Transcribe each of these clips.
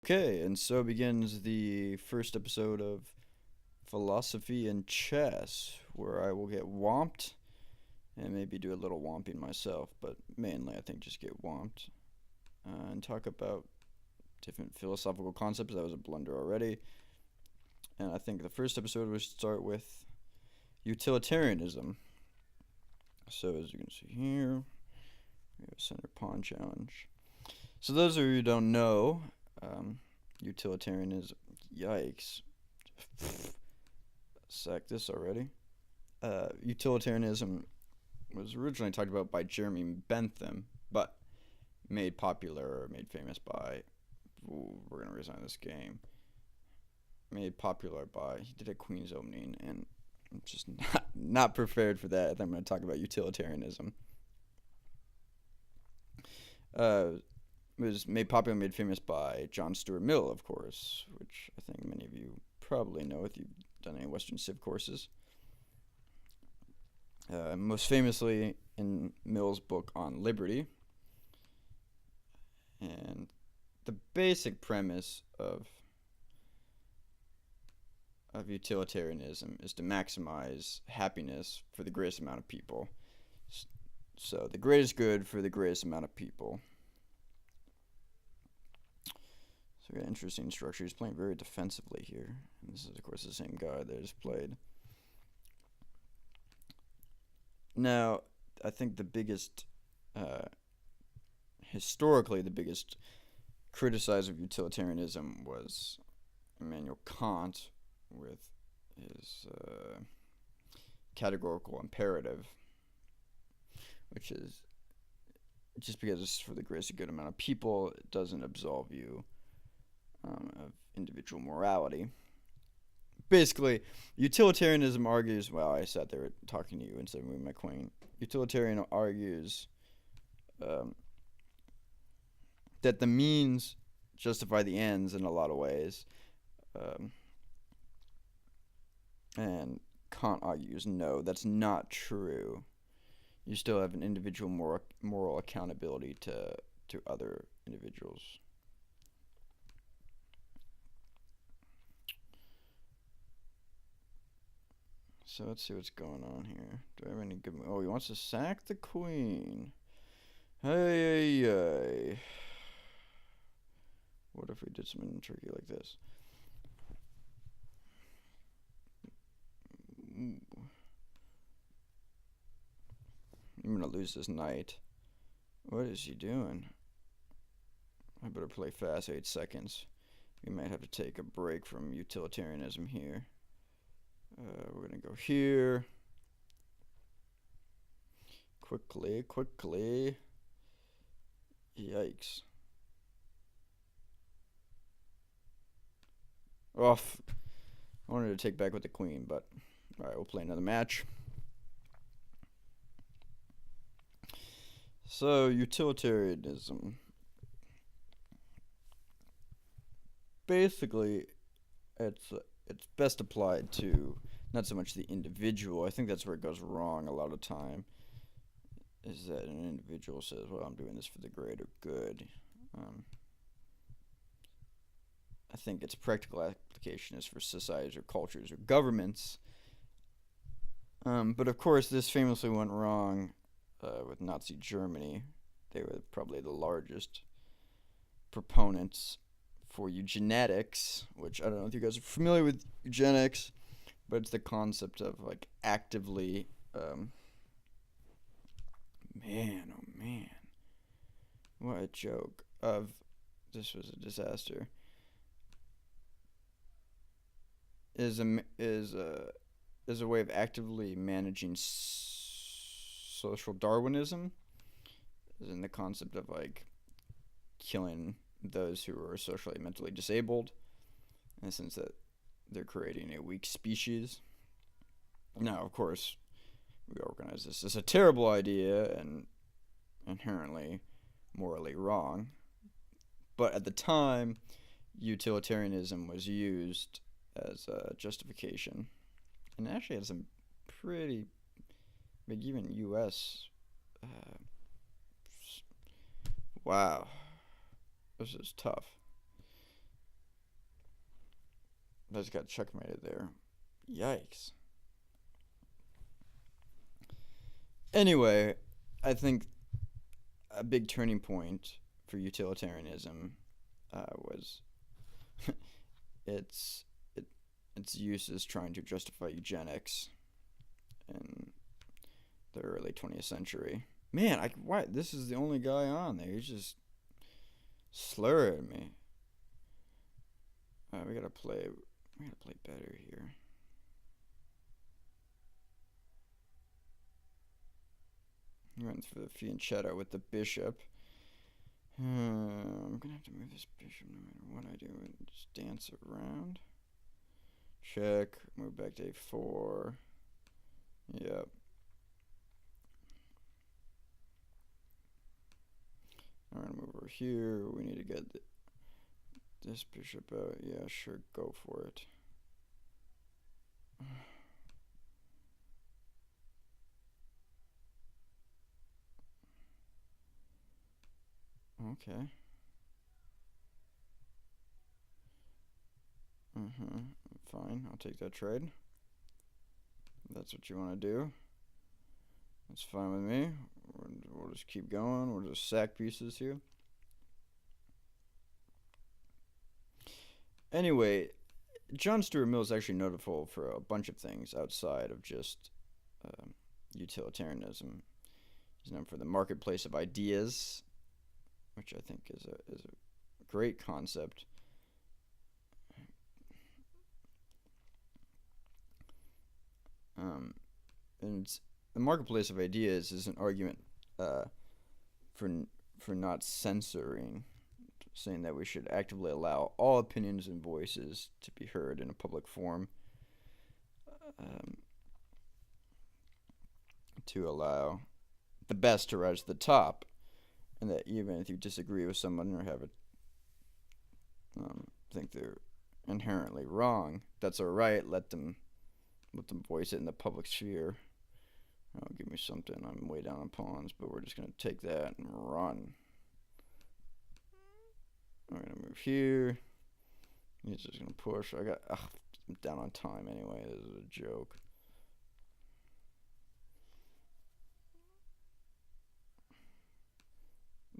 Okay, and so begins the first episode of Philosophy and Chess, where I will get whomped and maybe do a little whomping myself, but mainly I think just get whomped and talk about different philosophical concepts. That was a blunder already. And I think the first episode would start with utilitarianism. So as you can see here, we have a center pawn challenge. So those of you who don't know, utilitarianism, yikes, sack this already. Utilitarianism was originally talked about by Jeremy Bentham, but made popular or made famous by, we're going to resign this game, made popular by, he did a Queen's opening, and I'm just not prepared for that. I'm going to talk about utilitarianism. Was made popular, made famous by John Stuart Mill, of course, which I think many of you probably know if you've done any Western Civ courses. Most famously in Mill's book on liberty. And the basic premise of utilitarianism is to maximize happiness for the greatest amount of people. So the greatest good for the greatest amount of people. So we got an interesting structure. He's playing very defensively here. And this is, of course, the same guy that has played. Now, I think the biggest, historically, the biggest criticizer of utilitarianism was Immanuel Kant with his categorical imperative, which is just because it's for the greatest good amount of people, it doesn't absolve you of individual morality. Basically, utilitarianism argues, well, I sat there talking to you instead of moving my queen. Utilitarian argues that the means justify the ends in a lot of ways. And Kant argues, no, that's not true. You still have an individual moral accountability to other individuals. So let's see what's going on here. Do I have any good... Oh, he wants to sack the queen. Hey. What if we did something tricky like this? I'm going to lose this knight. What is he doing? I better play fast, 8 seconds. We might have to take a break from utilitarianism here. We're going to go here. Quickly. Yikes. Off. I wanted to take back with the queen, but alright, we'll play another match. So, utilitarianism. Basically, it's best applied to not so much the individual. I think that's where it goes wrong a lot of time, is that an individual says, well, I'm doing this for the greater good. I think its practical application is for societies or cultures or governments. But of course, this famously went wrong with Nazi Germany. They were probably the largest proponents for eugenics, which I don't know if you guys are familiar with eugenics, but it's the concept of like actively, man, what a joke, this was a disaster, is a way of actively managing social Darwinism, is in the concept of like killing those who are socially and mentally disabled, in the sense that they're creating a weak species. Now, of course, we organize this as a terrible idea and inherently morally wrong, but at the time, utilitarianism was used as a justification, and actually had some pretty big, even U.S. Wow, this is tough. I just got checkmated there. Yikes. Anyway, I think a big turning point for utilitarianism was its its uses trying to justify eugenics in the early 20th century. Man, why this is the only guy on there? He's just slurring me. We gotta play better here. He runs for the fianchetto with the bishop. I'm gonna have to move this bishop no matter what I do. Just dance around. Check. Move back to a4. Yep. I'm gonna move over here. We need to get this bishop out. Yeah, sure. Go for it. Okay. Fine. I'll take that trade. If that's what you want to do. That's fine with me. We'll just keep going. We'll just sack pieces here. Anyway, John Stuart Mill is actually notable for a bunch of things outside of just utilitarianism. He's known for the marketplace of ideas, which I think is a great concept. And the marketplace of ideas is an argument for not censoring, saying that we should actively allow all opinions and voices to be heard in a public forum, to allow the best to rise to the top, and that even if you disagree with someone or have think they're inherently wrong, that's all right. Let them voice it in the public sphere. Oh, give me something. I'm way down on pawns, but we're just gonna take that and run. I'm gonna move here. He's just gonna push. I'm down on time anyway. This is a joke.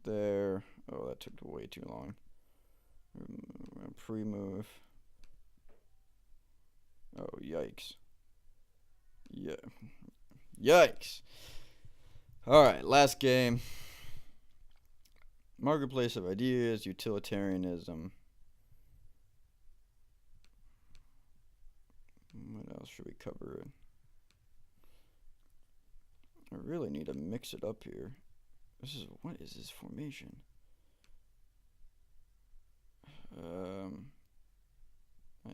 There. Oh, that took way too long. Pre-move. Oh, yikes. Yeah. Yikes. Alright, last game. Marketplace of ideas, utilitarianism. What else should we cover? I really need to mix it up here. What is this formation?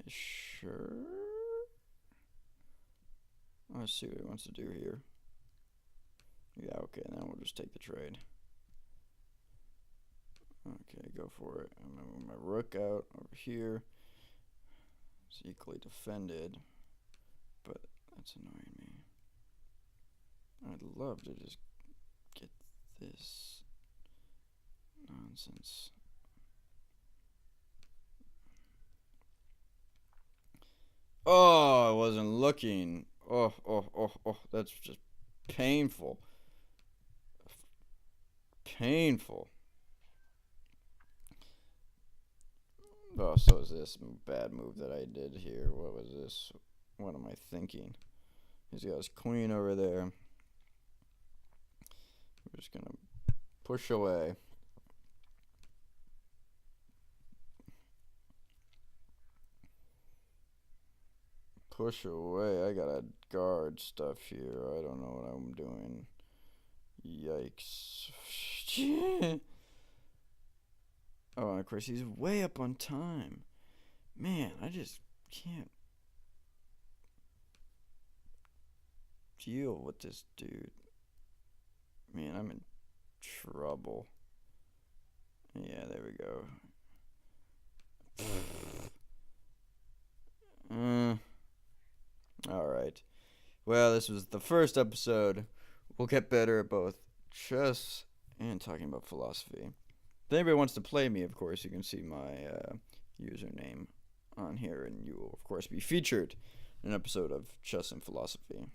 Sure. Let's see what he wants to do here. Yeah, okay, now we'll just take the trade. Okay, go for it. I'm gonna move my rook out over here. It's equally defended, but that's annoying me. I'd love to just get this nonsense. Oh, I wasn't looking. Oh, that's just painful. Painful. Oh, so is this bad move that I did here? What was this? What am I thinking? He's got his queen over there. We're just gonna push away. Push away. I gotta guard stuff here. I don't know what I'm doing. Yikes. Oh, and of course he's way up on time. Man, I just can't deal with this dude. Man, I'm in trouble. Yeah, there we go. Alright. Well, this was the first episode. We'll get better at both chess and talking about philosophy. If anybody wants to play me, of course, you can see my username on here, and you will, of course, be featured in an episode of Chess and Philosophy.